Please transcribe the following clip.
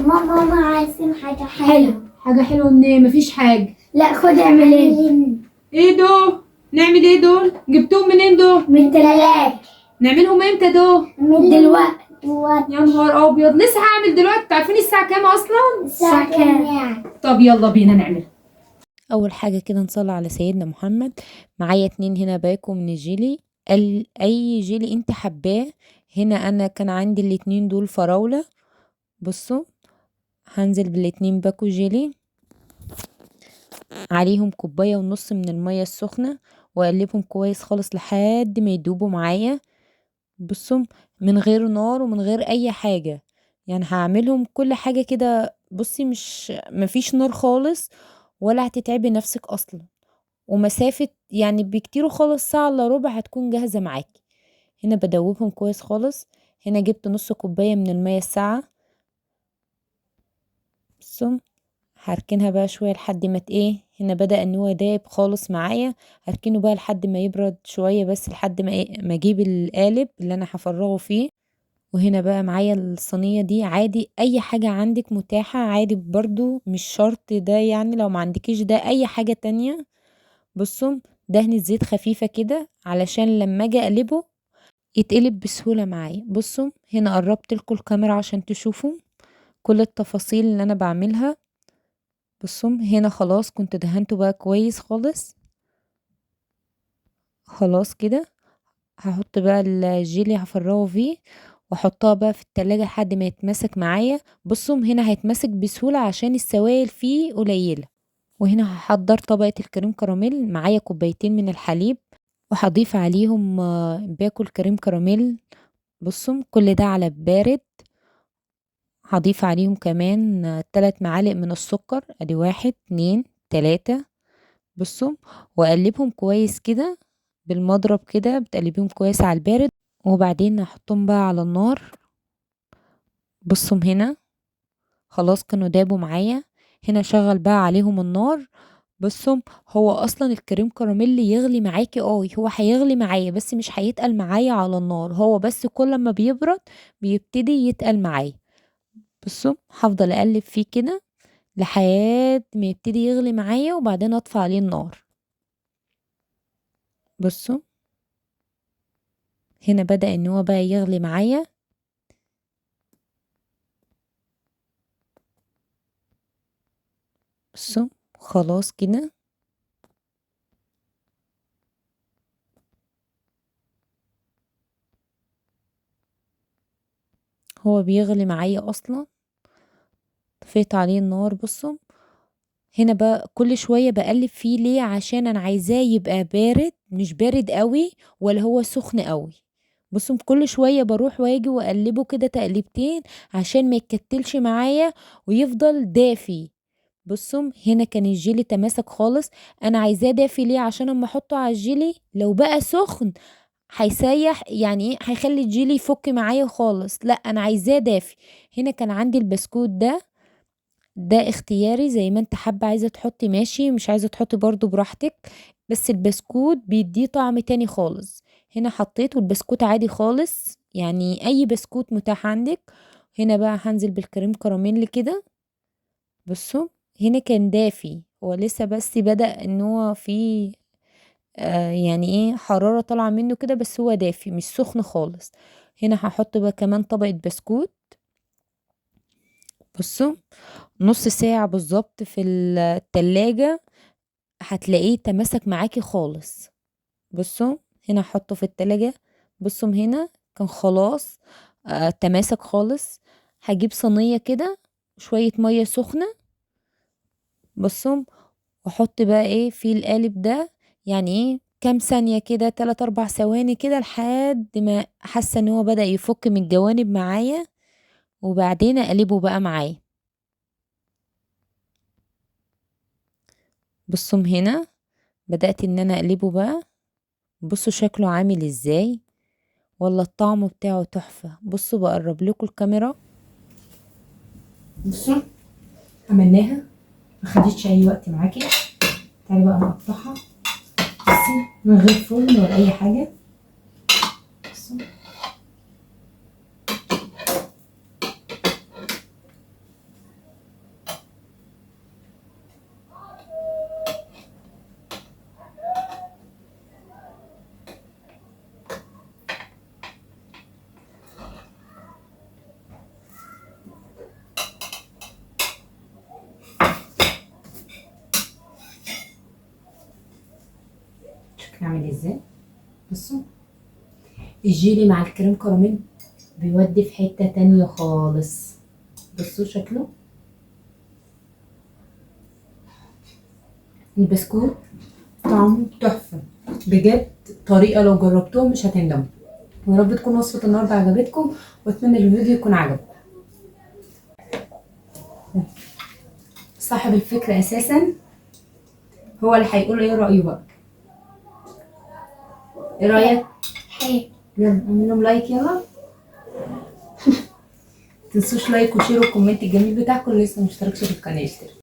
ماما عايزين حاجة حلوة. حاجة حلوة منين؟ مفيش حاجة. لا خد اعملي. ايه دول؟ نعمل ايه دول؟ جبتهم منين دول؟ من التلاجة. نعملهم امتى دول؟ من دلوقتي. يا نهار ابيض، لسه هعمل دلوقتي؟ عارفين الساعة كام اصلا؟ الساعة كام يعني؟ طب يلا بينا نعمل. اول حاجه كده نصلي على سيدنا محمد. معايا 2 هنا باكو من الجيلي، اي جيلي انت حباه. هنا انا كان عندي الاتنين دول فراوله. بصوا، هنزل بالاتنين باكو جيلي عليهم 1.5 كوباية من المية السخنة، واقلبهم كويس خالص لحد ما يدوبوا معايا. بصوا، من غير نار ومن غير اي حاجه، يعني هعملهم كل حاجه كده. بصي، مش مفيش نار خالص، ولا هتتعبي نفسك اصلا. ومسافة يعني بكتير خالص ساعة الا ربع هتكون جاهزة معاكي. هنا بدوبهم كويس خالص. هنا جبت نص كوباية من المية الساقعة. بصوا، هركنها بقى شوية لحد ما ايه، هنا بدأ ان هو دايب خالص معايا. هركنه بقى لحد ما يبرد شوية، بس لحد ما ايه، ما اجيب القالب اللي انا هفرغه فيه. وهنا بقى معايا الصينية دي. عادي اي حاجة عندك متاحة، عادي برضو، مش شرط ده يعني. لو ما عندكيش ده، اي حاجة تانية. بصوا، دهنة زيت خفيفة كده علشان لما اجي اقلبه يتقلب بسهولة معايا. بصوا، هنا قربت لكم الكاميرا عشان تشوفوا كل التفاصيل اللي انا بعملها. بصوا، هنا خلاص كنت دهنته بقى كويس خالص. خلاص كده هحط بقى الجيلي، هفرغه فيه واحطها بقى في التلاجة لحد ما يتمسك معايا. بصوا، هنا هيتمسك بسهولة عشان السوائل فيه قليلة. وهنا هحضر طبقة الكريم كراميل. معايا 2 كوباية من الحليب، وهضيف عليهم باكل كريم كراميل. بصوا، كل ده على بارد. هضيف عليهم كمان 3 معالق من السكر. ادي 1 2 3. بصوا، واقلبهم كويس كده بالمضرب كده، بتقلبيهم كويس على البارد. وبعدين هحطهم بقى على النار. بصوا، هنا خلاص كانوا دابوا معايا. هنا شغل بقى عليهم النار. بصوا، هو اصلا الكريم كراميل يغلي معاكي، هو هيغلي معايا بس مش هيتقل معايا على النار. هو بس كل ما بيبرد بيبتدي يتقل معايا. بصوا، هفضل اقلب فيه كده لحد ما يبتدي يغلي معايا، وبعدين اطفي عليه النار. بصوا، هنا بدأ ان هو بقى يغلي معايا. بصوا، خلاص كده هو بيغلي معايا اصلا. طفيت عليه النار. بصوا، هنا بقى كل شوية بقلب فيه. ليه؟ عشان انا عايزاه يبقى بارد، مش بارد قوي ولا هو سخن قوي. بصوا، كل شوية بروح واجي واقلبه كده تقليبتين عشان ما يتكتلش معايا ويفضل دافي. بصوا، هنا كان الجيلي تماسك خالص. انا عايزاه دافي. ليه؟ عشان اما احطه على الجيلي لو بقى سخن هيسيح، يعني ايه، هيخلي الجيلي يفك معايا خالص. لا، انا عايزاه دافي. هنا كان عندي البسكوت ده اختياري، زي ما انت حابة. عايزة تحطي ماشي، مش عايزة تحطي برضو براحتك، بس البسكوت بيديه طعم تاني خالص. هنا حطيت، والبسكوت عادي خالص، يعني اي بسكوت متاح عندك. هنا بقى هنزل بالكريم كراميل كده. بصوا، هنا كان دافي، هو لسه بس بدأ ان هو فيه يعني ايه، حرارة طالعة منه كده، بس هو دافي مش سخن خالص. هنا هحط بقى كمان طبقة بسكوت. بصوا، نص ساعة بالظبط في التلاجة هتلاقيه تماسك معاكي خالص. بصوا، هنا احطه في التلاجة. بصوا، هنا كان خلاص تماسك خالص. هجيب صينية كده، شوية مية سخنة. بصوا، واحط بقى ايه في القالب ده، يعني ايه، كام ثانية كده، 3 4 ثواني كده، لحد ما حاسة ان هو بدأ يفك من الجوانب معايا. وبعدين اقلبه بقى معايا. بصوا، هنا بدأت ان انا اقلبه بقى. بصوا شكله عامل ازاي، ولا الطعم بتاعه تحفة. بصوا، بقرب لكم الكاميرا. بصوا، عملناها، ما خدتش اي وقت معاكي. تعالي بقى نقطعها، بصي، من غير فرن ولا اي حاجة. بصوا، هعمل ازاي؟ بصوا الجيلي مع الكريم كراميل بيودي في حتة تانية خالص. بصوا شكله البسكوت طعمه تحفة بجد، طريقة لو جربتوها مش هتندموا. ويا رب تكون وصفة النهاردة عجبتكم، واتمنى الفيديو يكون عجبكم. صاحب الفكرة اساسا هو اللي هيقول ايه رأيه بقى. ايه رأيك؟ حلو. يلا اعمل لهم لايك يلا. متنسوش لايك وشير والكومنت الجميل بتاعكم. اللي لسه مشتركش في القناة يشترك.